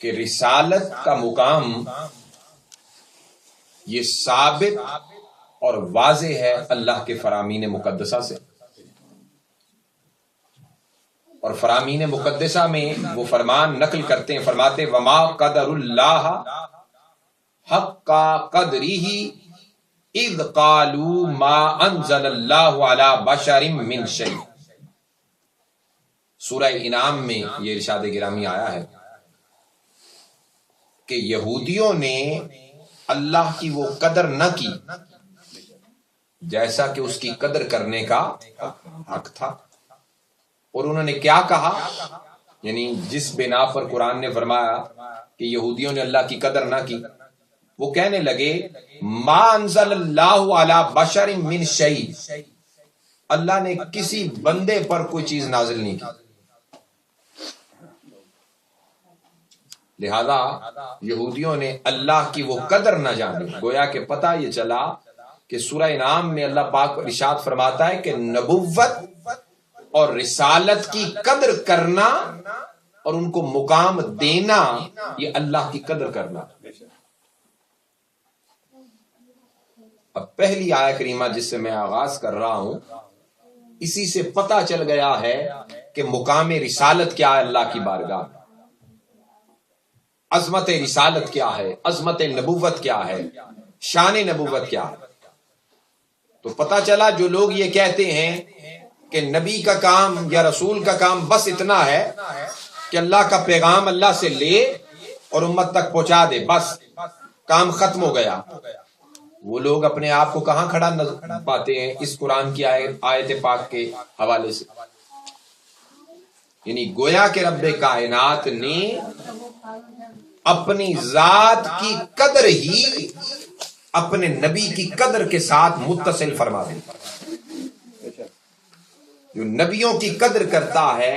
کہ رسالت کا مقام یہ ثابت اور واضح ہے اللہ کے فرامین مقدسہ سے، اور فرامین مقدسہ میں وہ فرمان نقل کرتے ہیں، فرماتے وما قدر اللہ حق قدرہ اذ قالوا ما انزل اللہ علی بشر من شیء۔ سورہ انعام میں یہ ارشاد گرامی آیا ہے کہ یہودیوں نے اللہ کی وہ قدر نہ کی جیسا کہ اس کی قدر کرنے کا حق تھا، اور انہوں نے کیا کہا، یعنی جس بنا پر قرآن نے فرمایا کہ یہودیوں نے اللہ کی قدر نہ کی، وہ کہنے لگے ما انزل اللہ علی بشر من شیء، اللہ نے کسی بندے پر کوئی چیز نازل نہیں کی۔ لہذا یہودیوں نے اللہ کی وہ قدر نہ جانی، گویا کہ پتہ یہ چلا کہ سورہ انعام میں اللہ پاک ارشاد فرماتا ہے کہ نبوت اور رسالت کی قدر کرنا اور ان کو مقام دینا یہ اللہ کی قدر کرنا۔ اب پہلی آیت کریمہ جس سے میں آغاز کر رہا ہوں، اسی سے پتہ چل گیا ہے کہ مقام رسالت کیا ہے اللہ کی بارگاہ، عظمت رسالت کیا ہے، عظمت نبوت کیا ہے، شان نبوت کیا ہے۔ تو پتہ چلا جو لوگ یہ کہتے ہیں کہ نبی کا کام یا رسول کا کام بس اتنا ہے کہ اللہ کا پیغام اللہ سے لے اور امت تک پہنچا دے، بس کام ختم ہو گیا، وہ لوگ اپنے آپ کو کہاں کھڑا نظر پاتے ہیں اس قرآن کی آیت پاک کے حوالے سے؟ یعنی گویا کہ رب کائنات نے اپنی ذات کی قدر ہی اپنے نبی کی قدر کے ساتھ متصل فرما دی۔ جو نبیوں کی قدر کرتا ہے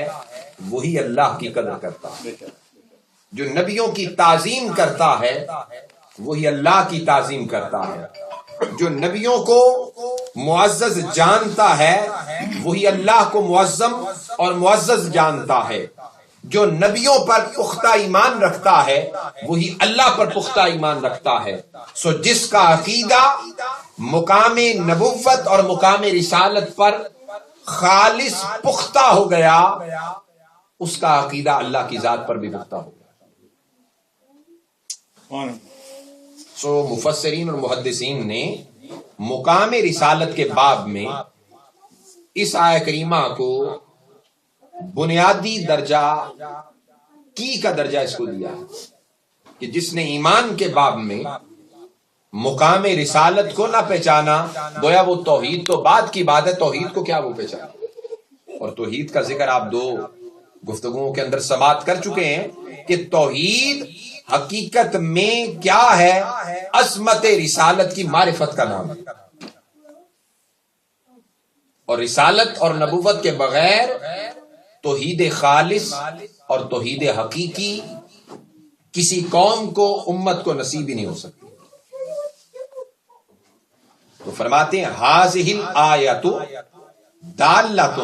وہی اللہ کی قدر کرتا ہے، جو نبیوں کی تعظیم کرتا ہے وہی اللہ کی تعظیم کرتا ہے، جو نبیوں کو معزز جانتا ہے وہی اللہ کو معظم اور معزز جانتا ہے، جو نبیوں پر پختہ ایمان رکھتا ہے وہی اللہ پر پختہ ایمان رکھتا ہے۔ سو جس کا عقیدہ مقام نبوت اور مقام رسالت پر خالص پختہ ہو گیا، اس کا عقیدہ اللہ کی ذات پر بھی پختہ ہو گیا۔ سو مفسرین اور محدثین نے مقام رسالت کے باب میں اس آیت کریمہ کو بنیادی درجہ کی کا درجہ اس کو دیا ہے کہ جس نے ایمان کے باب میں مقام رسالت کو نہ پہچانا، گویا وہ توحید تو بعد کی بات ہے، توحید کو کیا وہ پہچانا۔ اور توحید کا ذکر آپ دو گفتگوؤں کے اندر سماعت کر چکے ہیں کہ توحید حقیقت میں کیا ہے، عظمت رسالت کی معرفت کا نام ہے، اور رسالت اور نبوت کے بغیر توحید خالص اور توحید حقیقی کسی قوم کو، امت کو نصیب ہی نہیں ہو سکتی۔ تو فرماتے ہیں ھذہ الآیۃ دالۃ،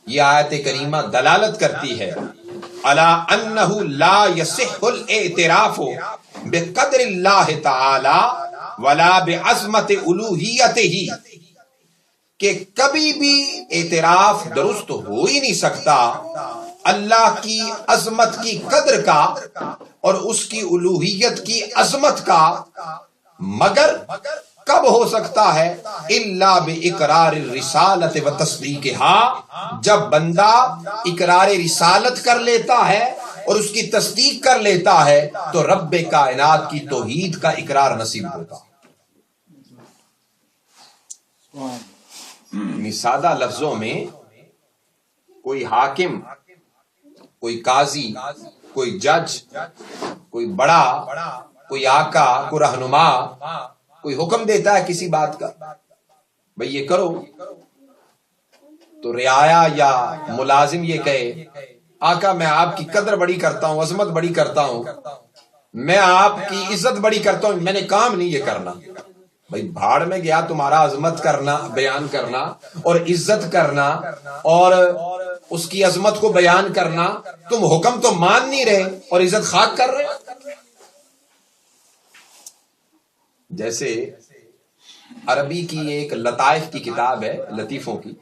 یہ آیت کریمہ دلالت کرتی ہے علی انہ لا یصح الاعتراف بقدر اللہ تعالی ولا بعظمت الوہیتہ، کہ کبھی بھی اعتراف درست ہو ہی نہیں سکتا اللہ کی عظمت کی قدر کا اور اس کی الوہیت کی عظمت کا، مگر کب ہو سکتا ہے الا باقرار الرسالۃ و تصدیقها، جب بندہ اقرار رسالت کر لیتا ہے اور اس کی تصدیق کر لیتا ہے تو رب کائنات کی توحید کا اقرار نصیب ہوتا۔ یعنی سادہ لفظوں میں کوئی حاکم، کوئی قاضی، کوئی جج، کوئی بڑا، کوئی آقا، کوئی رہنما کوئی حکم دیتا ہے کسی بات کا، بھئی یہ کرو، تو رعایا یا ملازم یہ کہے آقا میں آپ کی قدر بڑی کرتا ہوں، عظمت بڑی کرتا ہوں، میں آپ کی عزت بڑی کرتا ہوں، میں نے کام نہیں یہ کرنا، بھئی بھاڑ میں گیا تمہارا عظمت کرنا، بیان کرنا اور عزت کرنا اور اس کی عظمت کو بیان کرنا، تم حکم تو مان نہیں رہے اور عزت خاک کر رہے. جیسے عربی کی ایک لطائف کی کتاب ہے، لطیفوں کی،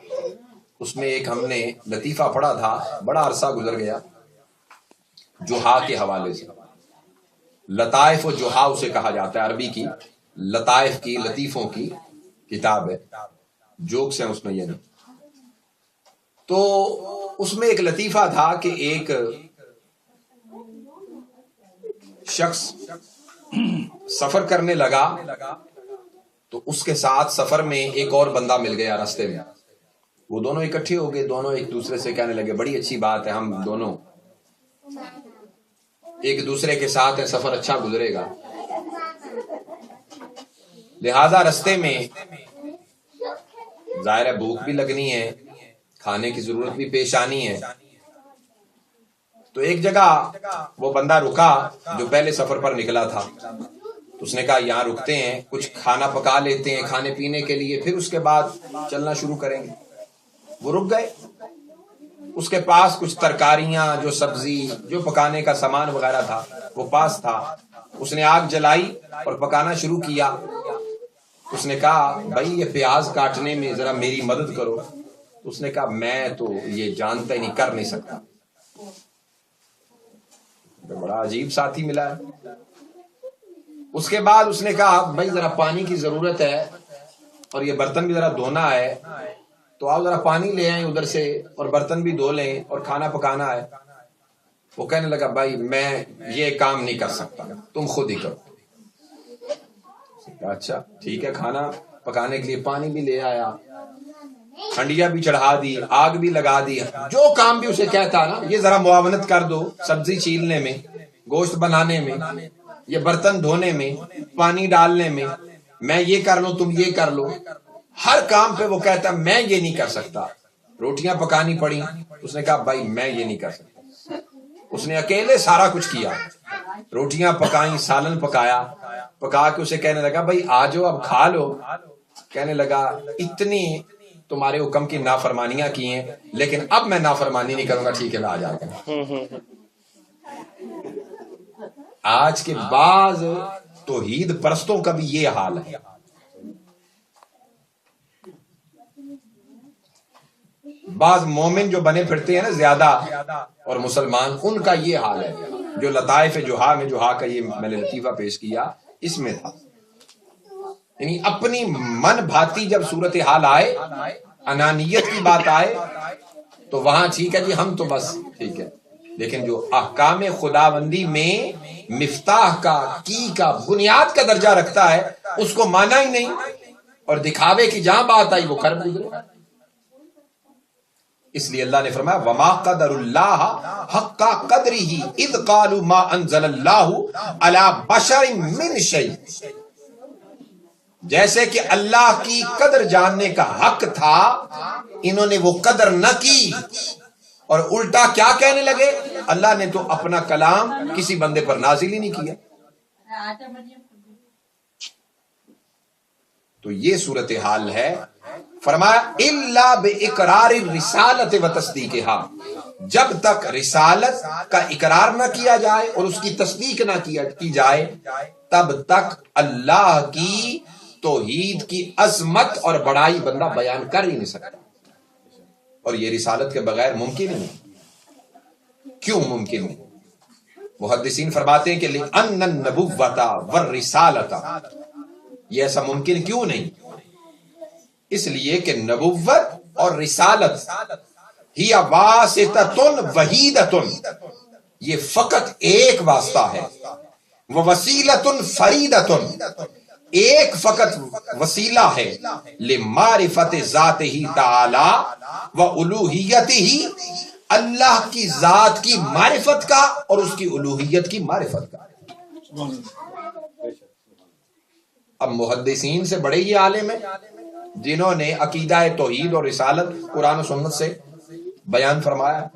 اس میں ایک ہم نے لطیفہ پڑھا تھا، بڑا عرصہ گزر گیا، جوہا کے حوالے سے. لطائف و جوہا اسے کہا جاتا ہے، عربی کی لطائف کی، لطیفوں کی کتاب ہے، جوکس ہیں اس میں. یہ نہیں تو اس میں ایک لطیفہ تھا کہ ایک شخص سفر کرنے لگا تو اس کے ساتھ سفر میں ایک اور بندہ مل گیا راستے میں. وہ دونوں اکٹھے ہو گئے، دونوں ایک دوسرے سے کہنے لگے بڑی اچھی بات ہے، ہم دونوں ایک دوسرے کے ساتھ ہیں، سفر اچھا گزرے گا. لہذا راستے میں ظاہر ہے بھوک بھی لگنی ہے، کھانے کی ضرورت بھی پیش آنی ہے. تو ایک جگہ وہ بندہ رکا جو پہلے سفر پر نکلا تھا. تو اس نے کہا یہاں رکتے ہیں، کچھ کھانا پکا لیتے ہیں کھانے پینے کے لیے، پھر اس کے بعد چلنا شروع کریں گے. وہ رک گئے. اس کے پاس کچھ ترکاریاں، جو سبزی، جو پکانے کا سامان وغیرہ تھا وہ پاس تھا. اس نے آگ جلائی اور پکانا شروع کیا. اس نے کہا بھائی یہ پیاز کاٹنے میں ذرا میری مدد کرو. اس نے کہا میں تو یہ جانتا ہی نہیں، کر نہیں سکتا. بڑا عجیب ساتھی ملا ہے. اس کے بعد اس نے کہا بھائی ذرا پانی کی ضرورت ہے اور یہ برتن بھی ذرا دھونا ہے، تو آپ ذرا پانی لے آئیں ادھر سے اور برتن بھی دھو لیں اور کھانا پکانا ہے. وہ کہنے لگا بھائی میں یہ کام نہیں کر سکتا، تم خود ہی کرو. اچھا ٹھیک ہے. کھانا پکانے کے لیے پانی بھی لے آیا، ہنڈیا بھی چڑھا دی، آگ بھی لگا دی. جو کام بھی اسے کہتا نا یہ ذرا معاونت کر دو، سبزی چھیلنے میں، گوشت بنانے میں، یہ برتن دھونے میں، پانی ڈالنے میں، میں یہ کر لوں تم یہ کر لو. ہر کام پہ وہ کہتا میں یہ نہیں کر سکتا. روٹیاں پکانی پڑی، اس نے کہا بھائی میں یہ نہیں کر سکتا. اس نے اکیلے سارا کچھ کیا، روٹیاں پکائیں، سالن پکایا، پکا کے اسے کہنے لگا بھائی آ جاؤ اب کھا لو. کہنے لگا اتنی تمہارے حکم کی نافرمانیاں کی ہیں لیکن اب میں نافرمانی نہیں کروں گا. ٹھیک ہے میں آ جاتا ہوں. آج کے بعض توحید پرستوں کا بھی یہ حال ہے. بعض مومن جو بنے پھرتے ہیں نا زیادہ اور مسلمان، ان کا یہ حال ہے. جو لطائف جوہا میں جوہا کا یہ میں نے لطیفہ پیش کیا اس میں تھا. یعنی اپنی من بھاتی جب صورتحال آئے، انانیت کی بات آئے تو وہاں ٹھیک ہے جی ہم تو بس ٹھیک ہے، لیکن جو احکام خداوندی میں مفتاح کا، کی کا، بنیاد کا درجہ رکھتا ہے اس کو مانا ہی نہیں اور دکھاوے کی جہاں بات آئی وہ کر گزرے. اس لیے اللہ نے فرمایا وما قدر اللہ حق قدرہ اذ قالوا ما انزل اللہ علی بشر من شیء. جیسے کہ اللہ کی قدر جاننے کا حق تھا، انہوں نے وہ قدر نہ کی اور الٹا کیا کہنے لگے، اللہ نے تو اپنا کلام کسی بندے پر نازل ہی نہیں کیا. تو یہ صورتحال ہے. فرمایا الا باقرار الرسالۃ و تصدیقها، جب تک رسالت کا اقرار نہ کیا جائے اور اس کی تصدیق نہ کی جائے تب تک اللہ کی توحید کی عظمت اور بڑائی بندہ بیان کر ہی نہیں سکتا. اور یہ رسالت کے بغیر ممکن ہی نہیں. کیوں ممکن نہیں؟ محدثین فرماتے ہیں کہ لأن النبوۃ والرسالۃ، یہ ایسا ممکن کیوں نہیں؟ اس لیے کہ نبوت اور رسالت ہی واسطۃ وحیدۃ، یہ فقط ایک واسطہ ہے، ووسیلۃ فریدۃ، ایک فقط وسیلہ ہے، لمعرفت ذاتہ تعالی و الوہیتہ، اللہ کی ذات کی معرفت کا اور اس کی الوہیت کی معرفت کا. اب محدثین سے بڑے ہی عالم ہیں جنہوں نے عقیدہ توحید اور رسالت قرآن و سنت سے بیان فرمایا.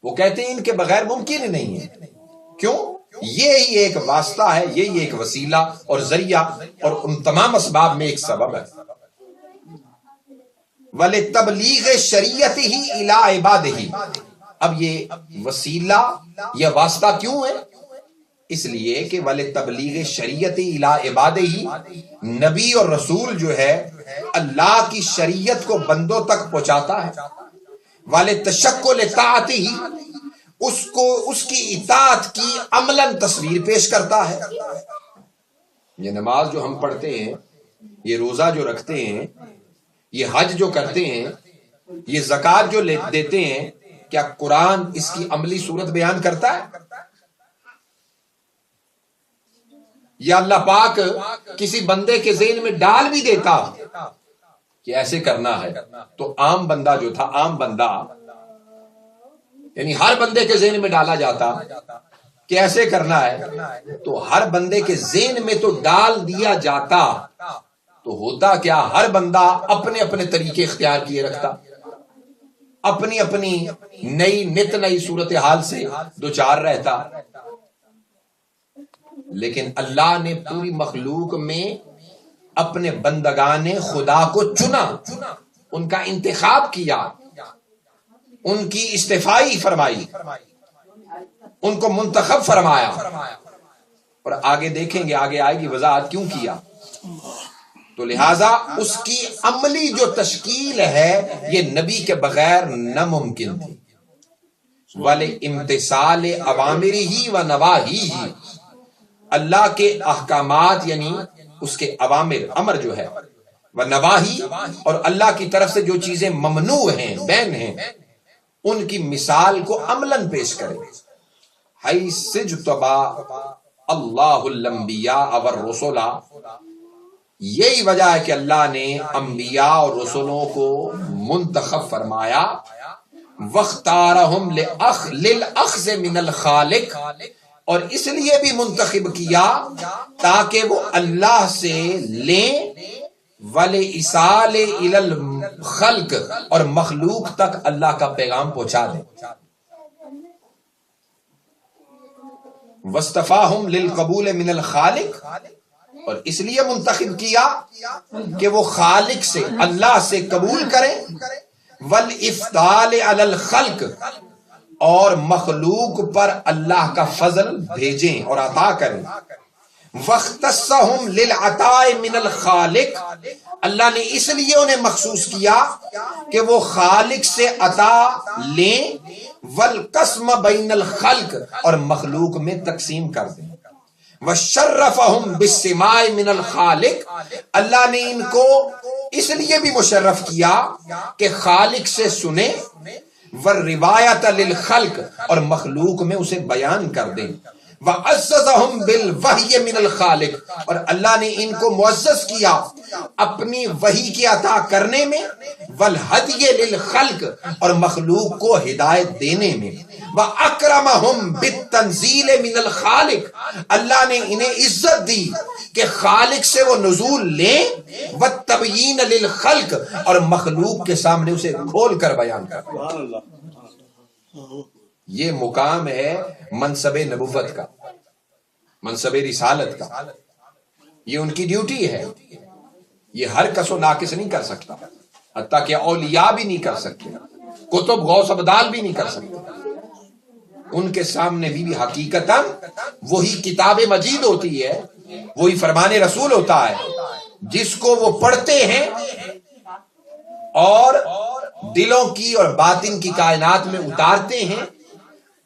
وہ کہتے ہیں ان کے بغیر ممکن ہی نہیں ہے. کیوں؟ یہی ایک واسطہ ہے، یہی ایک وسیلہ اور ذریعہ اور ان تمام اسباب میں ایک سبب ہے. وَلِتَبْلِيغِ شَرِيَّتِهِ إِلَىٰ عِبَادِهِ. اب یہ وسیلہ یا واسطہ کیوں ہے؟ اس لیے کہ وَلِتَبْلِيغِ شَرِيَّتِهِ إِلَىٰ عِبَادِهِ، نبی اور رسول جو ہے اللہ کی شریعت کو بندوں تک پہنچاتا ہے. وَلِتَشَكُّلِ طَاعَتِهِ، اس کی اطاعت کی عملاً تصویر پیش کرتا ہے. یہ نماز جو ہم پڑھتے ہیں، یہ روزہ جو رکھتے ہیں، یہ حج جو کرتے ہیں، یہ زکوٰۃ جو دیتے ہیں، کیا قرآن اس کی عملی صورت بیان کرتا ہے؟ یا اللہ پاک کسی بندے کے ذہن میں ڈال بھی دیتا کہ ایسے کرنا ہے، تو عام بندہ جو تھا، عام بندہ یعنی ہر بندے کے ذہن میں ڈالا جاتا کہ ایسے کرنا ہے، تو ہر بندے کے ذہن میں تو ڈال دیا جاتا، تو ہوتا کیا، ہر بندہ اپنے اپنے طریقے اختیار کیے رکھتا، اپنی اپنی نئی صورتحال سے دوچار رہتا. لیکن اللہ نے پوری مخلوق میں اپنے بندگان خدا کو چنا، ان کا انتخاب کیا، ان کی استفائی فرمائی، ان کو منتخب فرمایا. اور آگے دیکھیں گے، آگے آئے گی وضاحت کیوں کیا. تو لہٰذا اس کی عملی جو تشکیل ہے یہ نبی کے بغیر ناممکن تھی. وَلِامْتِثَالِ أَوَامِرِهِ وَنَوَاهِهِ، اللہ کے احکامات یعنی اس کے اوامر، امر جو ہے، وَنَوَاهِهِ، اور اللہ کی طرف سے جو چیزیں ممنوع ہیں، بین ہیں، ان کی مثال کو عملاً پیش کرے. حَيْثُ اجْتَبَىٰ اللَّهُ الْأَنْبِيَاءَ وَالرُّسُلَ، یہی وجہ ہے کہ اللہ نے انبیاء اور رسولوں کو منتخب فرمایا. وَاخْتَارَهُمْ لِلْأَخْذِ مِنَ الْخَالِقِ، اور اس لیے بھی منتخب کیا تاکہ وہ اللہ سے لیں، وَلِإِيصَالِ إِلَى الْخَلْقِ، اور مخلوق تک اللہ کا پیغام پہنچا دیں. وَاصْطَفَاهُمْ لِلْقَبُولِ مِنَ الْخَالِقِ، اور اس لیے منتخب کیا کہ وہ خالق سے، اللہ سے قبول کریں. وَالْإِفْضَالِ عَلَى الْخَلْقِ، اور مخلوق پر اللہ کا فضل بھیجیں اور عطا کریں. وَاخْتَصَّهُمْ لِلْعَطَاءِ مِنَ الْخَالِقِ، اللہ نے اس لیے انہیں مخصوص کیا کہ وہ خالق سے عطا لیں. وَالْقَسْمَ بَيْنَ الْخَلْقِ، اور مخلوق میں تقسیم کر دیں. وَشَرَّفَهُمْ بِالسِّمَاعِ مِنَ الْخَالِقِ، اللہ نے ان کو اس لیے بھی مشرف کیا کہ خالق سے سنیں. وَالرِّوَایَةَ لِلْخَلْقِ، اور مخلوق میں اسے بیان کر دیں. وَعَزَّزَهُمْ بِالْوَحْیِ مِنَ الْخَالِقِ، اور اللہ نے ان کو معزز کیا اپنی وحی کی عطا کرنے میں. وَالْہَدْیِ لِلْخَلْقِ، اور مخلوق کو ہدایت دینے میں. وَأَكْرَمَهُمْ بِالتَّنزِيلِ مِنَ الْخَالِقِ، اللہ نے انہیں عزت دی کہ خالق سے وہ نزول لیں. وَالتَّبْیِینَ لِلْخَلْقِ، اور مخلوق کے سامنے اسے کھول کر بیان کریں. یہ مقام ہے منصب نبوت کا، منصب رسالت کا. یہ ان کی ڈیوٹی ہے، یہ ہر کس و ناقص نہیں کر سکتا، حتیٰ کہ اولیاء بھی نہیں کر سکتے، کتب غوث ابدال بھی نہیں کر سکتے. ان کے سامنے بھی حقیقتاً وہی کتاب مجید ہوتی ہے، وہی فرمان رسول ہوتا ہے جس کو وہ پڑھتے ہیں اور دلوں کی اور باطن کی کائنات میں اتارتے ہیں،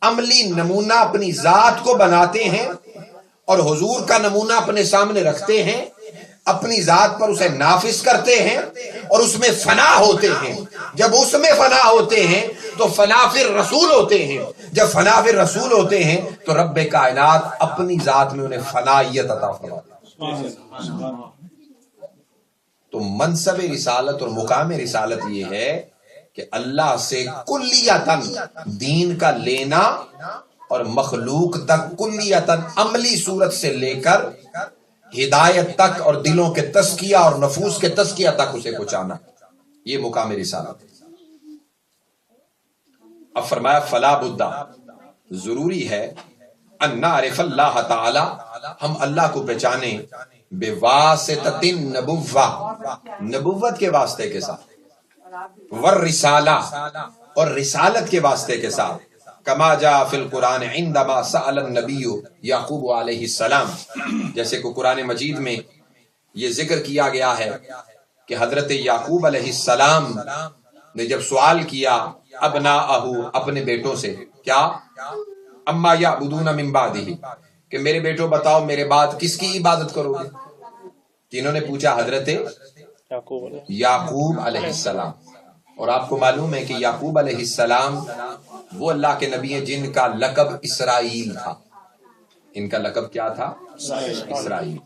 عملی نمونہ اپنی ذات کو بناتے ہیں اور حضور کا نمونہ اپنے سامنے رکھتے ہیں، اپنی ذات پر اسے نافذ کرتے ہیں اور اس میں فنا ہوتے ہیں. جب اس میں فنا ہوتے ہیں تو فنا پھر رسول ہوتے ہیں، جب فنا پھر رسول ہوتے ہیں تو رب کائنات اپنی ذات میں انہیں فنائیت عطا فرماتے ہیں. تو منصب رسالت اور مقام رسالت یہ ہے کہ اللہ سے کلیتاً دین کا لینا اور مخلوق تک کلیتاً عملی صورت سے لے کر ہدایت تک اور دلوں کے تزکیہ اور نفوس کے تزکیہ تک اسے پہنچانا، یہ مقام رسالت. اب فرمایا فلا بدہ، ضروری ہے، ان نعرف اللہ تعالی، ہم اللہ کو پہچانیں، بواسطۃ النبوہ، نبوت کے واسطے کے ساتھ. والرسالہ، اور رسالت کے واسطے کے ساتھ، کما جاء فی القرآن عندما سأل النبی یعقوب علیہ السلام، جیسے کہ قرآن مجید میں یہ ذکر کیا گیا ہے کہ حضرت یعقوب علیہ السلام نے جب سوال کیا ابناءہ، اپنے بیٹوں سے، کیا اما یعبدون من بعدہ، کہ میرے بیٹوں بتاؤ میرے بعد کس کی عبادت کرو گے؟ جنہوں نے پوچھا حضرت یعقوب علیہ السلام. اور آپ کو معلوم ہے کہ یعقوب علیہ السلام وہ اللہ کے نبی ہیں جن کا لقب اسرائیل تھا. ان کا لقب کیا تھا؟ اسرائیل.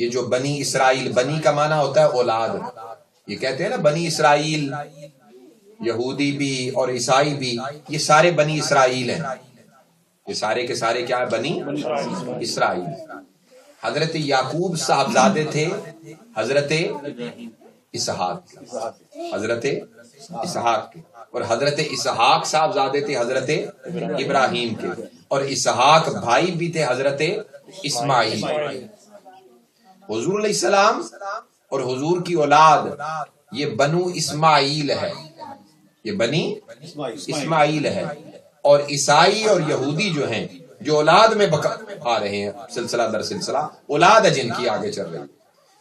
یہ جو بنی اسرائیل، بنی کا معنی ہوتا ہے اولاد. یہ کہتے ہیں نا بنی اسرائیل، یہودی بھی اور عیسائی بھی، یہ سارے بنی اسرائیل ہیں. یہ سارے کے سارے کیا ہے؟ بنی اسرائیل. حضرت یعقوب صاحبزادے تھے حضرت اسحاق، حضرت اسحاق کے، اور حضرت اسحاق صاحبزادے تھے حضرت ابراہیم کے، اور اسحاق بھائی بھی تھے حضرت اسماعیل. حضور علیہ السلام اور حضور کی اولاد یہ بنو اسماعیل ہے، یہ بنی اسماعیل ہے. اور عیسائی اور یہودی جو ہیں، جو اولاد میں آ رہے ہیں سلسلہ در سلسلہ، اولاد ہے جن کی آگے چل رہی،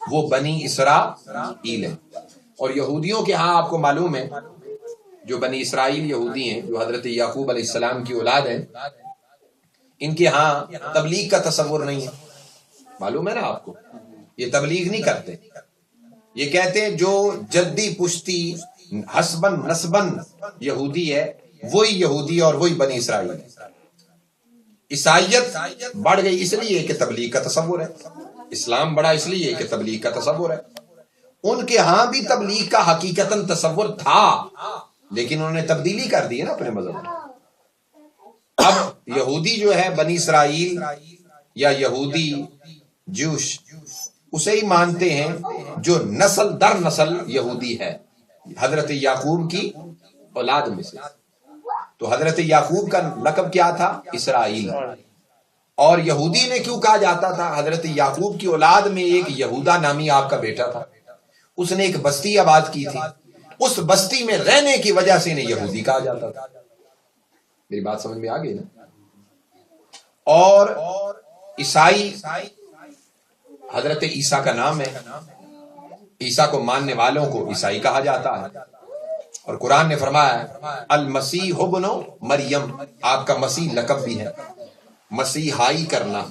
وہ بنی اسرائیل ہیں. اور یہودیوں کے ہاں آپ کو معلوم ہے جو بنی اسرائیل یہودی ہیں، جو حضرت یعقوب علیہ السلام کی اولاد ہیں، ان کے ہاں تبلیغ کا تصور نہیں ہے. معلوم ہے نا آپ کو، یہ تبلیغ نہیں کرتے. یہ کہتے ہیں جو جدی پشتی حسبن نسبن یہودی ہے وہی یہودی اور وہی بنی اسرائیل ہے. عیسائیت بڑھ گئی اس لیے کہ تبلیغ کا تصور ہے، اسلام بڑا اس لیے کہ تبلیغ کا تصور ہے. ان کے ہاں بھی تبلیغ کا حقیقتاً تصور تھا، لیکن انہوں نے تبدیلی کر دی ہے نا اپنے مذہب میں. اب یہودی جو ہے بنی اسرائیل یا یہودی جوش، اسے ہی مانتے ہیں جو نسل در نسل یہودی ہے، حضرت یعقوب کی اولاد میں سے. تو حضرت یعقوب کا لقب کیا تھا؟ اسرائیل. اور یہودی نے کیوں کہا جاتا تھا؟ حضرت یعقوب کی اولاد میں ایک یہودا نامی آپ کا بیٹا تھا، اس نے ایک بستی آباد کی تھی، اس بستی میں رہنے کی وجہ سے انہیں یہودی کہا جاتا تھا. میری بات سمجھ میں آ گئی نا؟ اور عیسائی، حضرت عیسیٰ کا نام ہے، عیسیٰ کو ماننے والوں کو عیسائی کہا جاتا ہے. اور قرآن نے فرمایا المسیح ابن مریم، آپ کا مسیح لقب بھی ہے. مسیحائی کرنا،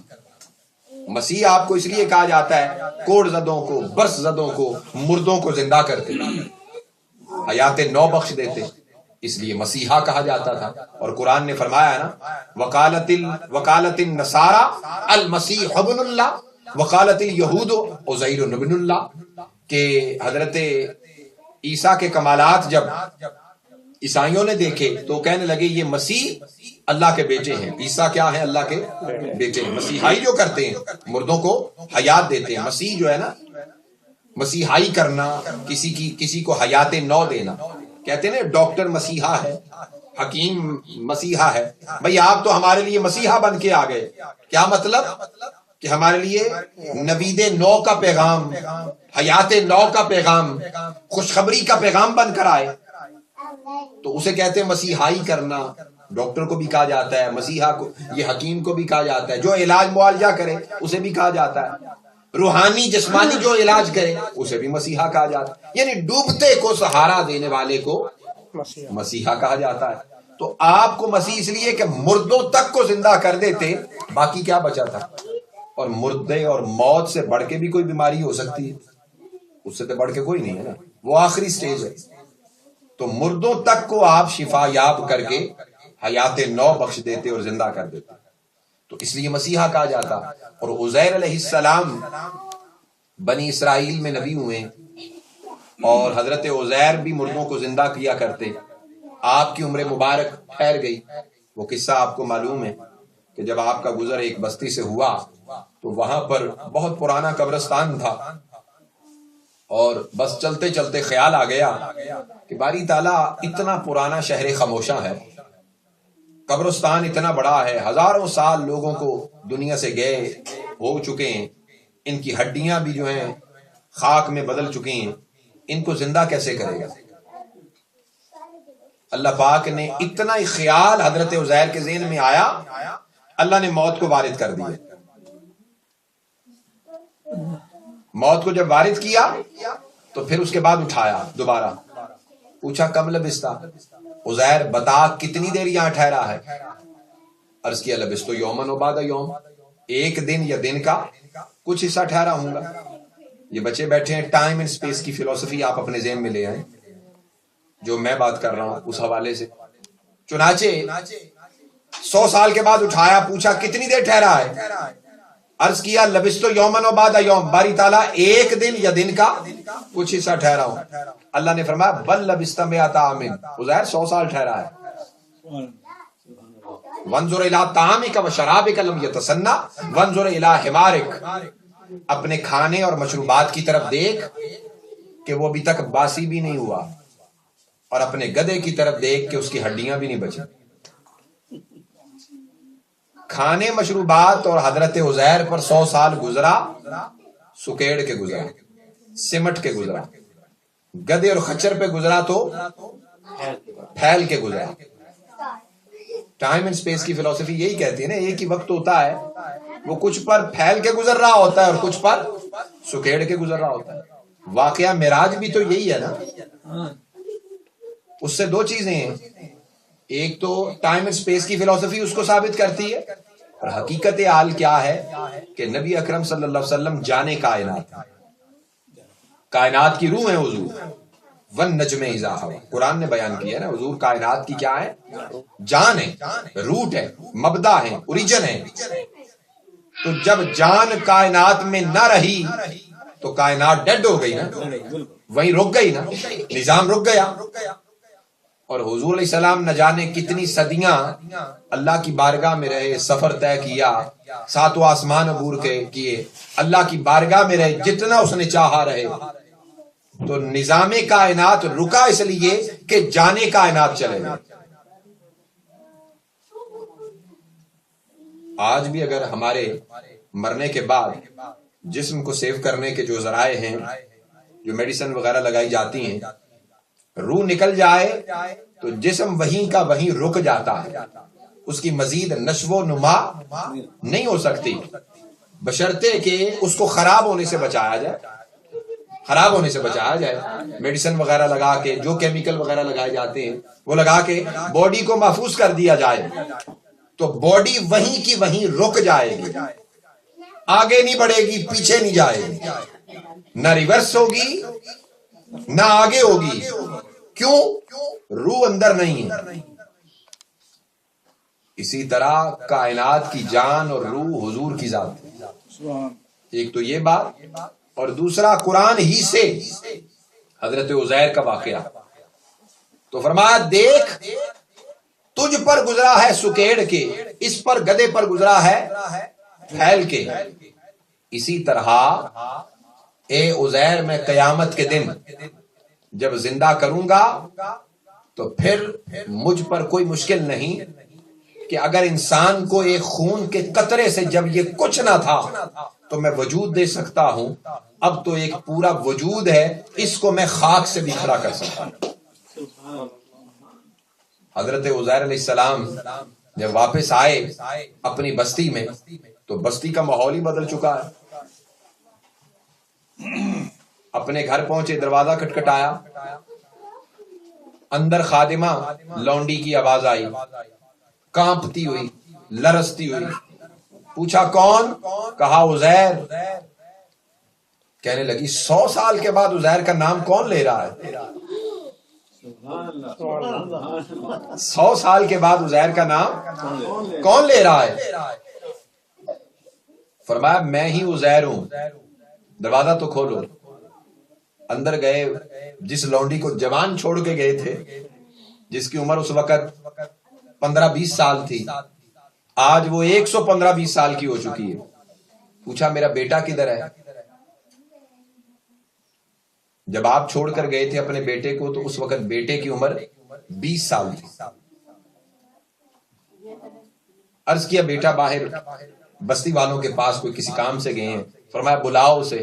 مسیح آپ کو اس لیے کہا جاتا ہے کوڑ زدوں کو، برس زدوں کو، مردوں کو زندہ کرتے، حیات نو بخش دیتے، اس لیے مسیحا کہا جاتا تھا. اور قرآن نے فرمایا نا وقالت النصارى المسیح ابن اللہ وقالت الیہود عزیر ابن اللہ، کہ حضرت عیسیٰ کے کمالات جب عیسائیوں نے دیکھے تو کہنے لگے یہ مسیح اللہ کے بیٹے ہیں. عیسیٰ کیا ہے؟ اللہ کے بیٹے ہیں. مسیحائی جو کرتے ہیں مردوں کو حیات دیتے ہیں، مسیح جو ہے نا، مسیحائی کرنا، کسی کو حیات نو دینا. کہتے ہیں نا ڈاکٹر مسیحا ہے، حکیم مسیحا ہے. بھئی آپ تو ہمارے لیے مسیحا بن کے آ گئے. کیا مطلب؟ کہ ہمارے لیے نوید نو کا پیغام، حیات نو کا پیغام، خوشخبری کا پیغام بن کر آئے. تو اسے کہتے ہیں مسیحائی کرنا. ڈاکٹر کو بھی کہا جاتا ہے مسیحا کو، یہ حکیم کو بھی کہا جاتا ہے، جو علاج معالجہ کرے اسے بھی کہا جاتا ہے، روحانی جسمانی جو علاج کرے اسے بھی مسیحا کہا جاتا ہے. یعنی ڈوبتے کو سہارا دینے والے کو مسیحا کہا جاتا ہے. تو آپ کو مسیح اس لیے کہ مردوں تک کو زندہ کر دیتے، باقی کیا بچا تھا؟ اور مردے اور موت سے بڑھ کے بھی کوئی بیماری ہو سکتی ہے، اس سے تو بڑھ کے کوئی نہیں ہے نا، وہ آخری سٹیج ہے. تو مردوں تک کو آپ شفا یاب کر کے حیات نو بخش دیتے اور زندہ کر دیتے، تو اس لیے مسیحا کہا جاتا. اور عزیر علیہ السلام بنی اسرائیل میں نبی ہوئے، اور حضرت عزیر بھی مردوں کو زندہ کیا کرتے. آپ کی عمر مبارک ٹھہر گئی. وہ قصہ آپ کو معلوم ہے کہ جب آپ کا گزر ایک بستی سے ہوا تو وہاں پر بہت پرانا قبرستان تھا، اور بس چلتے چلتے خیال آ گیا کہ باری تعالیٰ اتنا پرانا شہر خاموشاں ہے، قبرستان اتنا بڑا ہے، ہزاروں سال لوگوں کو دنیا سے گئے ہو چکے ہیں، ان کی ہڈیاں بھی جو ہیں خاک میں بدل چکی ہیں، ان کو زندہ کیسے کرے گا؟ اللہ پاک نے اتنا ہی خیال حضرت عزیر کے ذہن میں آیا، اللہ نے موت کو وارد کر دیا۔ موت کو جب وارد کیا تو پھر اس کے بعد اٹھایا دوبارہ، پوچھا کم لبستہ، عزیر بتا کتنی دیر یہاں ٹھہرا ہے؟ عرض کیا لبستہ یومن و بعد یوم، ایک دن یا دن کا کچھ حصہ ٹھہرا ہوں گا۔ یہ بچے بیٹھے ہیں، ٹائم اینڈ سپیس کی فلسفی آپ اپنے ذہن میں لے آئیں، جو میں بات کر رہا ہوں اس حوالے سے۔ چنانچہ 100 سال کے بعد اٹھایا، پوچھا کتنی دیر ٹھہرا ہے؟ عرض کیا لبستو یومن و بعد یوم، باری تعالیٰ ایک دن یا دن کا کچھ حصہ ٹھہرا ہوں۔ اللہ نے فرمایا بل لبست مئۃ عام، عزیر 100 سال ٹھہرا ہے۔ وانظر الی طعامک و شرابک لم یتسنى وانظر الی حمارک، اپنے کھانے اور مشروبات کی طرف دیکھ کہ وہ ابھی تک باسی بھی نہیں ہوا، اور اپنے گدھے کی طرف دیکھ کہ اس کی ہڈیاں بھی نہیں بچی۔ کھانے مشروبات اور حضرت عزیر پر 100 سال گزرا، سکیڑ کے گزرا، سمٹ کے گزرا، گدھے اور خچر پہ گزرا تو پھیل کے گزرا۔ ٹائم اینڈ سپیس کی فلسفی یہی کہتی ہے نا، ایک ہی وقت ہوتا ہے، وہ کچھ پر پھیل کے گزر رہا ہوتا ہے اور کچھ پر سکیڑ کے گزر رہا ہوتا ہے۔ واقعہ معراج بھی تو یہی ہے نا۔ اس سے دو چیزیں ہیں، ایک تو ٹائم اینڈ سپیس کی فلسفی اس کو ثابت کرتی ہے، اور حقیقت حال کیا ہے کہ نبی اکرم صلی اللہ علیہ وسلم جانے کائنات، کائنات کی روح ہے حضور۔ والنجم اذا ہوا، قرآن نے بیان کیا ہے نا، حضور کائنات کی کیا ہے؟ جان ہے، روٹ ہے، مبدا ہے، اوریجن ہے۔ تو جب جان کائنات میں نہ رہی تو کائنات ڈیڈ ہو گئی نا، وہیں رک گئی نا، نظام رک گیا۔ اور حضور علیہ السلام نہ جانے کتنی صدیاں اللہ کی بارگاہ میں رہے، سفر طے کیا، 7 آسمان عبور کیے، اللہ کی بارگاہ میں رہے، جتنا اس نے چاہا رہے۔ تو نظام کائنات رکا اس لیے کہ جانے کائنات چلے گئے۔ آج بھی اگر ہمارے مرنے کے بعد جسم کو سیو کرنے کے جو ذرائع ہیں، جو میڈیسن وغیرہ لگائی جاتی ہیں، روح نکل جائے تو جسم وہیں کا وہیں رک جاتا ہے، اس کی مزید نشو و نما نہیں ہو سکتی، بشرطے کہ اس کو خراب ہونے سے بچایا جائے، خراب ہونے سے بچایا جائے۔ میڈیسن وغیرہ لگا کے، جو کیمیکل وغیرہ لگائے جاتے ہیں وہ لگا کے باڈی کو محفوظ کر دیا جائے تو باڈی وہیں کی وہیں رک جائے گی، آگے نہیں بڑھے گی، پیچھے نہیں جائے گی، نہ ریورس ہوگی نہ آگے ہوگی۔ کیوں؟ روح اندر نہیں ہے۔ اسی طرح کائنات کی جان اور روح حضور کی ذات ہے۔ ایک تو یہ بات، اور دوسرا قرآن ہی سے حضرت عزیر کا واقعہ۔ تو فرمایا دیکھ تجھ پر گزرا ہے سکیڑ کے، اس پر گدھے پر گزرا ہے پھیل کے، اسی طرح اے عزیر میں قیامت کے دن جب زندہ کروں گا تو پھر مجھ پر کوئی مشکل نہیں کہ اگر انسان کو ایک خون کے قطرے سے جب یہ کچھ نہ تھا تو میں وجود دے سکتا ہوں، اب تو ایک پورا وجود ہے، اس کو میں خاک سے بھی کھڑا کر سکتا ہوں۔ حضرت عزیر علیہ السلام جب واپس آئے اپنی بستی میں تو بستی کا ماحول ہی بدل چکا ہے۔ اپنے گھر پہنچے، دروازہ کھٹکھٹایا، اندر خادمہ لونڈی کی آواز آئی، کانپتی ہوئی، لرزتی ہوئی۔ پوچھا کون؟ کہا عزیر۔ کہنے لگی 100 سال کے بعد عزیر کا نام کون لے رہا ہے؟ 100 سال کے بعد عزیر کا نام کون لے رہا ہے؟ فرمایا میں ہی عزیر ہوں، دروازہ تو کھولو۔ اندر گئے، جس لونڈی کو جوان چھوڑ کے گئے تھے، جس کی عمر اس وقت 15-20 سال تھی، آج وہ 115-20 سال کی ہو چکی ہے۔ پوچھا میرا بیٹا کدھر ہے؟ جب آپ چھوڑ کر گئے تھے اپنے بیٹے کو تو اس وقت بیٹے کی عمر 20 سال تھی۔ عرض کیا بیٹا باہر بستی والوں کے پاس کوئی کسی کام سے گئے ہیں، فرمایا بلاؤ اسے۔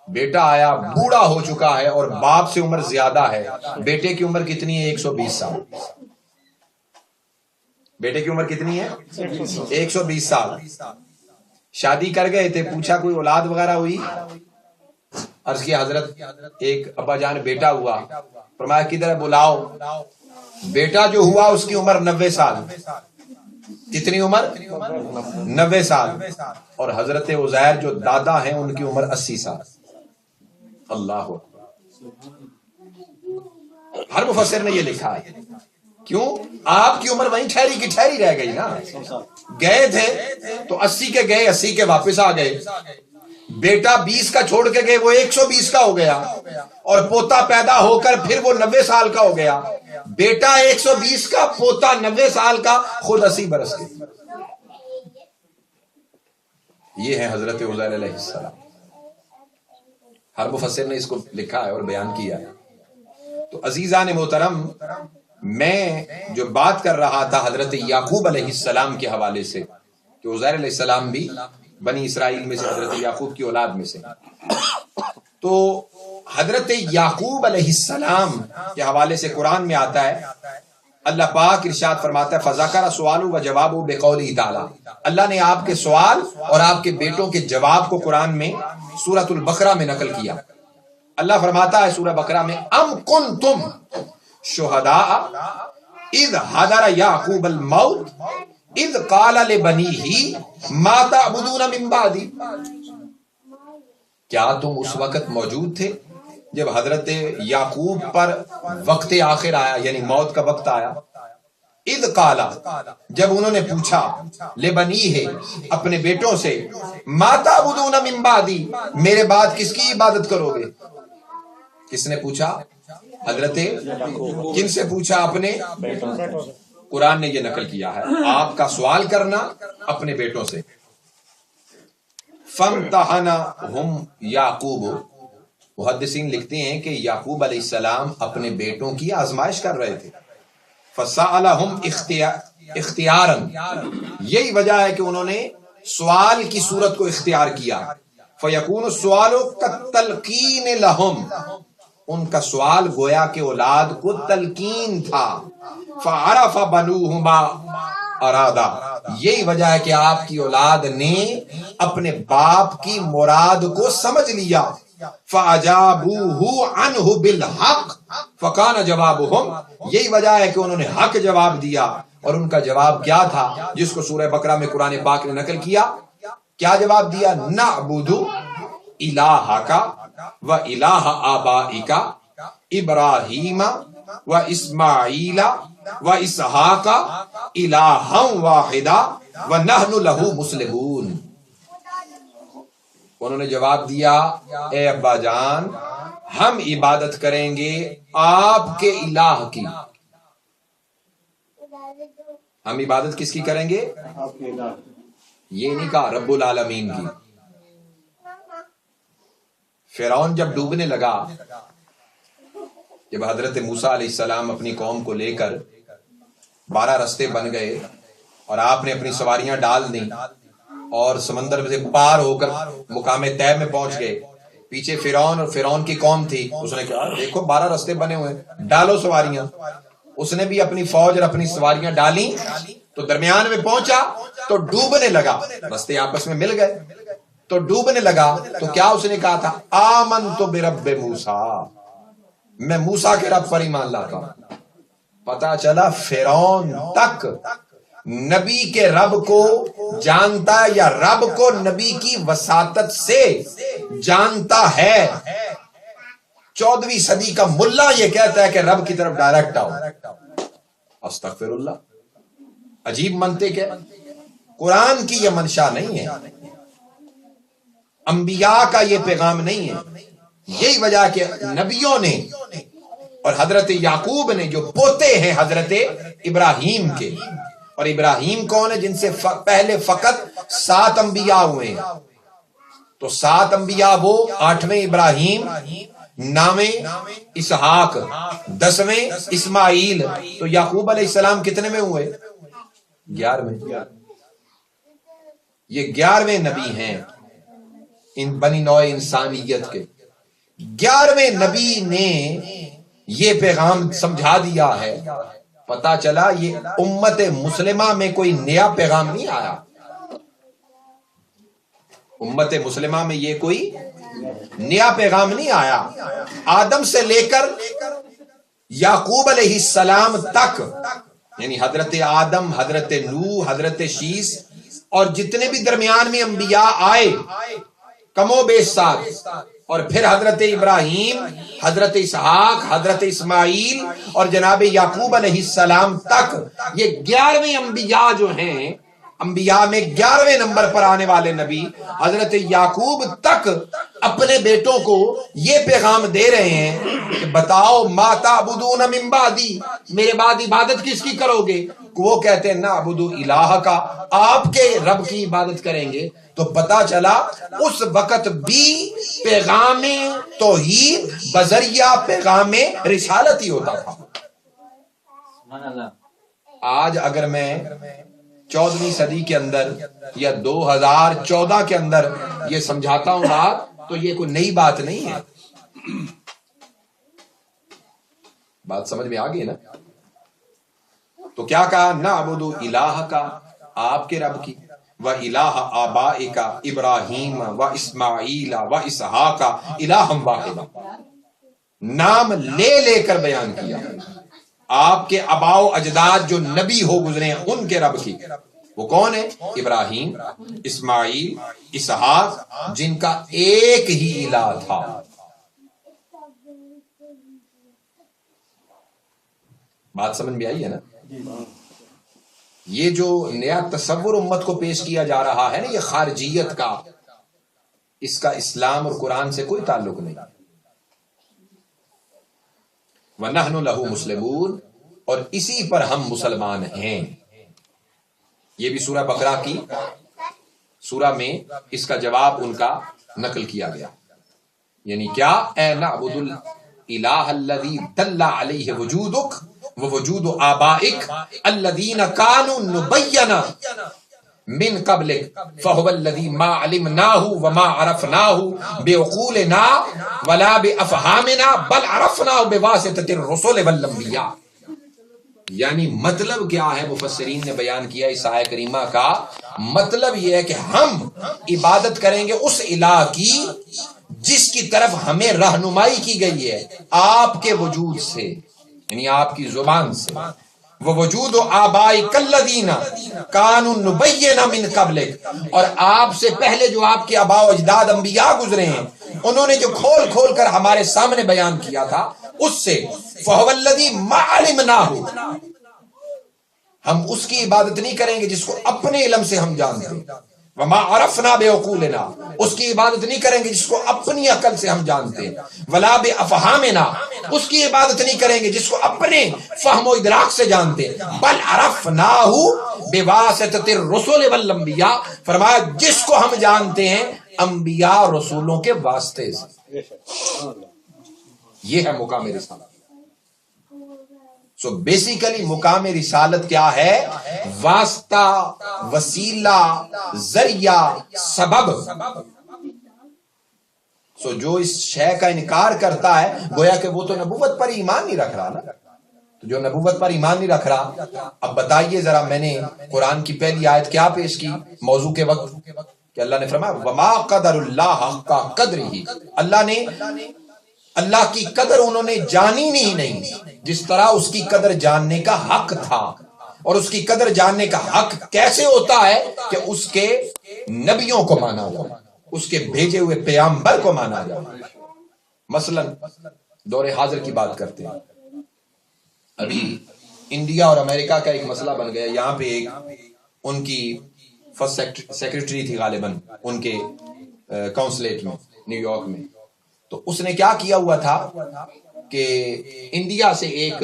بیٹا آیا، بوڑھا ہو چکا ہے اور باپ سے عمر زیادہ ہے۔ بیٹے کی عمر کتنی ہے؟ 120 سال۔ بیٹے کی عمر کتنی ہے؟ 120 سال. شادی کر گئے تھے, پوچھا کوئی اولاد وغیرہ ہوئی؟ عرض کیا حضرت ایک ابا جان بیٹا ہوا. فرمایا کدھر ہے بلاؤ. بیٹا جو ہوا اس کی عمر 90 سال. کتنی عمر؟ 90 سال. اور حضرت عزیر جو دادا ہیں ان کی عمر 80 سال. اللہ ہر مفسر نے یہ لکھا ہے. کیوں؟ آپ کی عمر وہیں ٹھہری کی ٹھہری رہ گئی نا. گئے تھے تو 80 کے گئے, 80 کے واپس آ گئے. بیٹا 20 کا چھوڑ کے گئے, وہ 120 کا ہو گیا. اور پوتا پیدا ہو کر پھر وہ 90 سال کا ہو گیا. بیٹا 120 کا, پوتا 90 سال کا, خود 80 برس کے. یہ ہے حضرت عزیر علیہ السلام. ہر مفسر نے اس کو لکھا ہے اور بیان کیا ہے. تو عزیزان محترم, میں جو بات کر رہا تھا حضرت یعقوب علیہ السلام کے حوالے سے, کہ عزیر علیہ السلام بھی بنی اسرائیل میں سے, حضرت یعقوب کی اولاد میں سے. تو حضرت یعقوب علیہ السلام کے حوالے سے قرآن میں آتا ہے, اللہ پاک ارشاد فرماتا ہے فذکر سوالہ و جوابہ بقولہ تعالی. اللہ نے آپ کے سوال اور آپ کے بیٹوں کے جواب کو قرآن میں سورۃ البقرہ میں نقل کیا. اللہ فرماتا ہے سورہ بقرہ میں ام کنتم شہداء اذ حضر یعقوب الموت اذ قال لبنیہ ما تعبدون من بعدی. کیا تم اس وقت موجود تھے جب حضرت یعقوب پر وقت آخر آیا, یعنی موت کا وقت آیا. اذ قال, جب انہوں نے پوچھا, لبنیہ, اپنے بیٹوں سے, ما تعبدون من بعدی, میرے بعد کس کی عبادت کرو گے. کس نے پوچھا؟ حضرت کن سے پوچھا؟ اپنے قرآن نے یہ نقل کیا ہے, آپ کا سوال کرنا اپنے بیٹوں سے. فامتحنہم یعقوب, محدثین لکھتے ہیں کہ یعقوب علیہ السلام اپنے بیٹوں کی آزمائش کر رہے تھے. فسألہم اختیارا, یہی وجہ ہے کہ انہوں نے سوال کی صورت کو اختیار کیا. فیکون السؤال کالتلقین لہم, ان کا سوال گویا کہ اولاد کو تلقین تھا. فعرف بنوہ ما ارادا, یہی وجہ ہے کہ آپ کی اولاد نے اپنے باپ کی مراد کو سمجھ لیا. فاجابوہ عنہ بالحق فکان جوابہم, یہی وجہ ہے کہ انہوں نے حق جواب دیا. اور ان کا جواب کیا تھا جس کو سورہ بقرہ میں قرآن پاک نے نقل کیا؟ کیا جواب دیا؟ نعبد الہک و الہ آبائک ابراہیم و اسماعیل و اسحاق الہا واحدا و نحن لہ مسلمون. انہوں نے جواب دیا, اے ابا جان, ہم عبادت کریں گے آپ کے الہ کی. ہم عبادت کس کی کریں گے؟ یہ نہیں کہا رب العالمین کی. فرعون جب ڈوبنے لگا, جب حضرت موسیٰ علیہ السلام اپنی قوم کو لے کر 12 رستے بن گئے اور آپ نے اپنی سواریاں ڈال دیں اور سمندر سے پار ہو کر مقام طے میں پہنچ گئے, پیچھے فرعون اور فرعون کی قوم تھی. اس نے کہا دیکھو 12 رستے بنے ہوئے, ڈالو سواریاں. اس نے بھی اپنی فوج اور اپنی سواریاں ڈالیں تو درمیان میں پہنچا تو ڈوبنے لگا. رستے آپس میں مل گئے تو ڈوبنے لگا. تو کیا اس نے کہا تھا؟ آمنت برب موسیٰ, میں موسیٰ کے رب پر ایمان لاتا ہوں. پتا چلا فرعون تک نبی کے رب کو جانتا ہے, یا رب کو نبی کی وساطت سے جانتا ہے. 14ویں صدی کا ملا یہ کہتا ہے کہ رب کی طرف ڈائریکٹ آؤ. استغفر اللہ, عجیب منطق ہے. قرآن کی یہ منشا نہیں ہے, انبیاء کا یہ پیغام نہیں ہے. یہی وجہ کہ نبیوں نے اور حضرت یعقوب نے, جو پوتے ہیں حضرت ابراہیم کے, اور ابراہیم کون ہے؟ جن سے پہلے فقط 7 انبیاء ہوئے ہیں. تو 7 انبیاء وہ, 8ویں ابراہیم, 9ویں اسحاق, 10ویں اسماعیل. تو یعقوب علیہ السلام کتنے میں ہوئے؟ 11ویں. یہ 11ویں نبی ہیں ان بنی نوع انسانیت کے. 11ویں نبی نے یہ پیغام سمجھا دیا ہے. پتا چلا یہ امت مسلمہ میں کوئی نیا پیغام نہیں آیا. امت مسلمہ میں یہ کوئی نیا پیغام نہیں آیا. آدم سے لے کر یعقوب علیہ السلام تک، یعنی حضرت آدم، حضرت نوح، حضرت شیس اور جتنے بھی درمیان میں انبیاء آئے کم و بیش ساتھ، اور پھر حضرت ابراہیم، حضرت اسحاق، حضرت اسماعیل اور جناب یعقوب علیہ السلام تک، یہ 11ویں انبیاء جو ہیں، انبیاء میں 11ویں نمبر پر آنے والے نبی حضرت یعقوب تک اپنے بیٹوں کو یہ پیغام دے رہے ہیں کہ بتاؤ ما تعبدون من بعدی، میرے بعد عبادت کس کی کرو گے؟ وہ کہتے ہیں نعبد الہ کا، آپ کے رب کی عبادت کریں گے. تو پتا چلا اس وقت بھی پیغام توحید بذریعہ پیغام رسالت ہی ہوتا تھا. آج اگر میں 14ویں صدی کے اندر یا 2014 کے اندر یہ سمجھاتا ہوں بات، تو یہ کوئی نئی بات نہیں ہے. بات سمجھ میں آ گئی نا؟ تو کیا کہا؟ نعبد الہ کا، آپ کے رب کی، و الہ آبائک ابراہیم و اسماعیل و اسحاق الہا واحدا، نام لے لے کر بیان کیا آپ کے آباء و اجداد جو نبی ہو گزرے ہیں ان کے رب کی. وہ کون ہے؟ ابراہیم، اسماعیل، اسحاق، جن کا ایک ہی الہ تھا. بات سمجھ میں آئی ہے نا؟ یہ جو نیا تصور امت کو پیش کیا جا رہا ہے نا، یہ خارجیت کا، اس کا اسلام اور قرآن سے کوئی تعلق نہیں. وَنَحْنُ لَهُ مُسْلِمُونَ، اور اسی پر ہم مسلمان ہیں. یہ بھی سورہ بقرہ کی سورہ میں اس کا جواب ان کا نقل کیا گیا. یعنی کیا؟ اے نعبد الالہ الذی دل علیہ وجودک ووجود آبائک الذین کانوا نبینا من قبلک فہو الذی ما علمناہ وما عرفناہ بعقولنا ولا بافہامنا بل عرفناہ بواسطۃ الرسل والانبیاء. یعنی مطلب کیا ہے؟ مفسرین نے بیان کیا اس آیہ کریمہ کا مطلب یہ ہے کہ ہم عبادت کریں گے اس الہ کی جس کی طرف ہمیں رہنمائی کی گئی ہے آپ کے وجود سے، یعنی آپ کی زبان سے. ووجود آبائک الذین کانوا نبینا من قبلک، اور آپ سے پہلے جو آپ کے آباء و اجداد انبیاء گزرے ہیں انہوں نے جو کھول کھول کر ہمارے سامنے بیان کیا تھا اس سے. فہو الذی ما علمناہ، ہم اس کی عبادت نہیں کریں گے جس کو اپنے علم سے ہم جانتے ہیں. وما عرفنا بعقولنا، اس کی عبادت نہیں کریں گے جس کو اپنی عقل سے ہم جانتے ہیں. ولا بافہامنا، اس کی عبادت نہیں کریں گے جس کو اپنے فہم و ادراک سے جانتے ہیں. بل عرفناہ بواسطۃ الرسل والانبیاء، فرمایا جس کو ہم جانتے ہیں انبیاء رسولوں کے واسطے سے. یہ ہے مقام رسالت. سو بیسیکلی مقام رسالت کیا ہے؟ واسطہ، وسیلہ، ذریعہ، سبب. سو جو اس شے کا انکار کرتا ہے گویا کہ وہ تو نبوت پر ایمان نہیں رکھ رہا نا. تو جو نبوت پر ایمان نہیں رکھ رہا، اب بتائیے ذرا، میں نے قرآن کی پہلی آیت کیا پیش کی موضوع کے وقت کہ اللہ نے فرمایا وما قدر اللہ حق قدرہ، اللہ کی قدر انہوں نے جانی نہیں جس طرح اس کی قدر جاننے کا حق تھا. اور اس کی قدر جاننے کا حق کیسے ہوتا ہے؟ کہ اس کے نبیوں کو مانا جائے، اس کے بھیجے ہوئے پیغمبر کو مانا جائے. مثلا دور حاضر کی بات کرتے ہیں، ابھی انڈیا اور امریکہ کا ایک مسئلہ بن گیا. یہاں پہ ایک ان کی فرسٹ سیکرٹری تھی غالباً ان کے کونسلیٹ میں نیو یارک میں. تو اس نے کیا کیا ہوا تھا کہ انڈیا سے ایک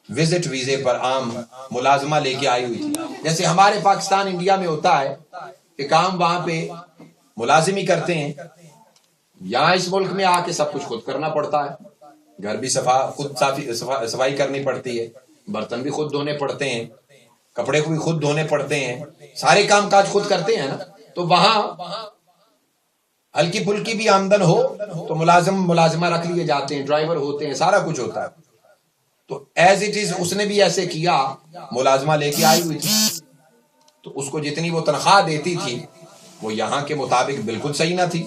وزٹ ویزے پر عام ملازمہ لے کے آئی ہوئی تھی. جیسے ہمارے پاکستان انڈیا میں ہوتا ہے کہ کام وہاں پہ ملازم ہی کرتے ہیں، یہاں اس ملک میں آ کے سب کچھ خود کرنا پڑتا ہے. گھر بھی خود صفائی کرنی پڑتی ہے، برتن بھی خود دھونے پڑتے ہیں، کپڑے کو بھی خود دھونے پڑتے ہیں، سارے کام کاج خود کرتے ہیں نا. تو وہاں ہلکی پھلکی بھی آمدن ہو تو ملازمہ رکھ لیے جاتے ہیں، ڈرائیور ہوتے ہیں، سارا کچھ ہوتا ہے. تو ایز اٹ از اس نے بھی ایسے کیا، ملازمہ لے کے آئی ہوئی تھی، تو اس کو جتنی وہ تنخواہ دیتی تھی وہ یہاں کے مطابق بالکل صحیح نہ تھی۔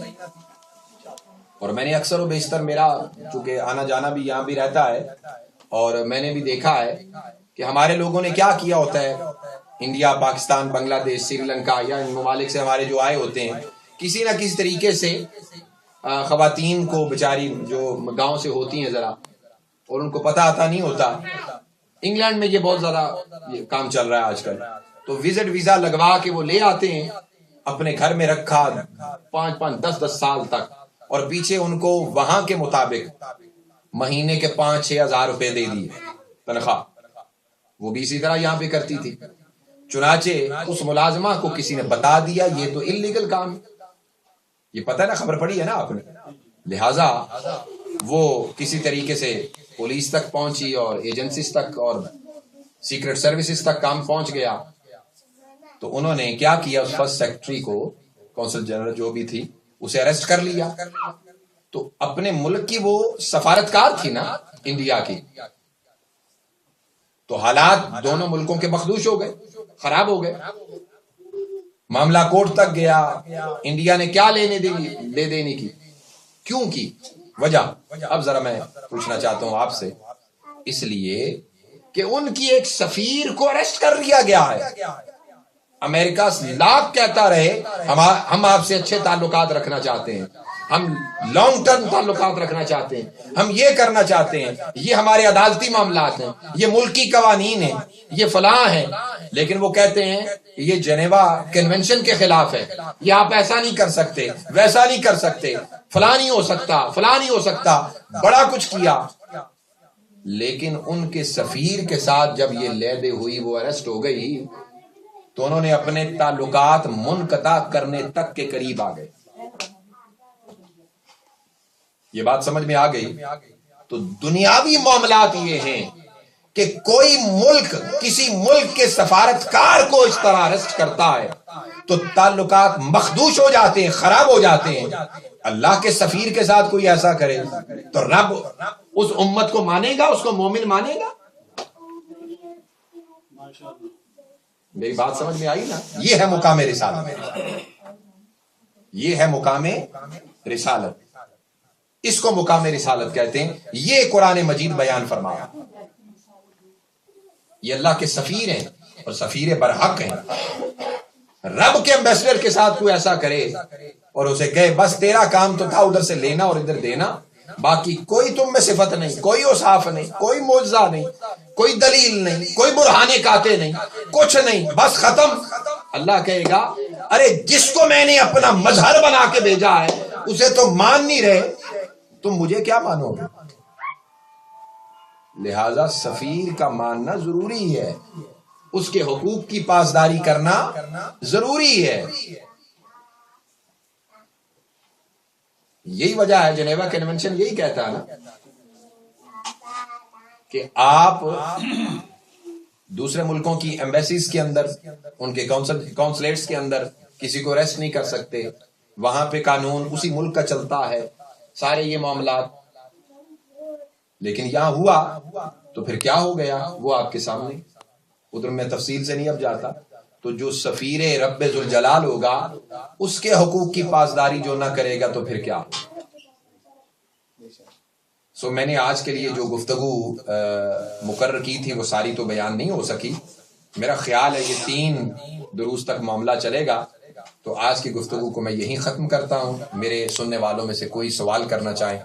اور میں نے اکثر و بیشتر، میرا چونکہ آنا جانا بھی یہاں بھی رہتا ہے، اور میں نے بھی دیکھا ہے کہ ہمارے لوگوں نے کیا کیا ہوتا ہے، انڈیا، پاکستان، بنگلہ دیش، سری لنکا یا ان ممالک سے ہمارے جو آئے ہوتے ہیں، کسی نہ کسی طریقے سے خواتین کو بیچاری جو گاؤں سے ہوتی ہیں ذرا، اور ان کو پتہ آتا نہیں ہوتا، انگلینڈ میں یہ بہت زیادہ یہ کام چل رہا ہے آج کل، تو وزٹ ویزا لگوا کے وہ لے آتے ہیں، اپنے گھر میں رکھا 5-5 10-10 سال تک، اور پیچھے ان کو وہاں کے مطابق مہینے کے 5-6 ہزار روپے دے دیے تنخواہ۔ وہ بھی اسی طرح یہاں پہ کرتی تھی۔ چنانچہ اس ملازمہ کو کسی نے بتا دیا یہ تو انلیگل کام ہے، یہ پتہ ہے نا، خبر پڑی ہے نا آپ نے، لہٰذا وہ کسی طریقے سے پولیس تک پہنچی اور ایجنسیز تک اور سیکرٹ سروسز تک کام پہنچ گیا۔ تو انہوں نے کیا کیا، اس فرسٹ سیکرٹری کو، کونسل جنرل جو بھی تھی، اسے اریسٹ کر لیا۔ تو اپنے ملک کی وہ سفارتکار تھی نا انڈیا کی، تو حالات دونوں ملکوں کے مخدوش ہو گئے، خراب ہو گئے، معاملہ کورٹ تک گیا۔ انڈیا نے کیا لے دینی کی، کیوں کی وجہ اب ذرا میں پوچھنا چاہتا ہوں آپ سے، اس لیے کہ ان کی ایک سفیر کو اریسٹ کر لیا گیا ہے۔ امریکہ لاکھ کہتا رہے ہم آپ سے اچھے تعلقات رکھنا چاہتے ہیں، ہم لانگ ٹرم تعلقات رکھنا چاہتے ہیں، ہم یہ کرنا چاہتے ہیں، یہ ہمارے عدالتی معاملات ہیں، یہ ملکی قوانین ہیں، یہ فلاں ہیں، لیکن وہ کہتے ہیں یہ جنیوا کنونشن کے خلاف ہے، یہ آپ ایسا نہیں کر سکتے، ویسا نہیں کر سکتے، فلاں نہیں ہو سکتا، فلاں نہیں ہو سکتا، بڑا کچھ کیا۔ لیکن ان کے سفیر کے ساتھ جب یہ لیدے ہوئی، وہ اریسٹ ہو گئی، تو انہوں نے اپنے تعلقات منقطع کرنے تک کے قریب آ گئے۔ یہ بات سمجھ میں آ گئی؟ تو دنیاوی معاملات یہ ہیں کہ کوئی ملک کسی ملک کے سفارتکار کو اس طرح اریسٹ کرتا ہے تو تعلقات مخدوش ہو جاتے ہیں، خراب ہو جاتے ہیں۔ اللہ کے سفیر کے ساتھ کوئی ایسا کرے تو رب اس امت کو مانے گا، اس کو مومن مانے گا؟ میری بات سمجھ میں آئی نا؟ یہ ہے مقام رسالت، یہ ہے مقام رسالت، اس کو مقام رسالت کہتے ہیں۔ یہ قرآن مجید بیان فرمایا، یہ اللہ کے سفیر ہیں اور سفیر برحق ہیں۔ رب کے ایمبیسڈر کے ساتھ کوئی ایسا کرے اور اسے کہے بس تیرا کام تو تھا ادھر سے لینا اور ادھر دینا، باقی کوئی تم میں صفت نہیں، کوئی اوصاف نہیں، کوئی معجزہ نہیں، کوئی دلیل نہیں، کوئی برہان قاطع نہیں، کچھ نہیں، بس ختم۔ اللہ کہے گا ارے جس کو میں نے اپنا مظہر بنا کے بھیجا ہے اسے تو مان نہیں رہے، تم مجھے کیا مانو گے؟ لہذا سفیر کا ماننا ضروری ہے، اس کے حقوق کی پاسداری کرنا ضروری ہے۔ یہی وجہ ہے، جنیوا کنونشن یہی کہتا ہے نا کہ آپ دوسرے ملکوں کی ایمبیسیز کے اندر، ان کے کونسلیٹس کے اندر کسی کو اریسٹ نہیں کر سکتے، وہاں پہ قانون اسی ملک کا چلتا ہے، سارے یہ معاملات۔ لیکن یہاں ہوا تو پھر کیا ہو گیا وہ آپ کے سامنے، ادھر میں تفصیل سے نہیں اب جاتا۔ تو جو سفیر رب ذوالجلال ہوگا اس کے حقوق کی پاسداری جو نہ کرے گا تو پھر کیا؟ سو میں نے آج کے لیے جو گفتگو مقرر کی تھی وہ ساری تو بیان نہیں ہو سکی، میرا خیال ہے یہ 3 دروس تک معاملہ چلے گا، تو آج کی گفتگو کو میں یہیں ختم کرتا ہوں۔ میرے سننے والوں میں سے کوئی سوال کرنا چاہیں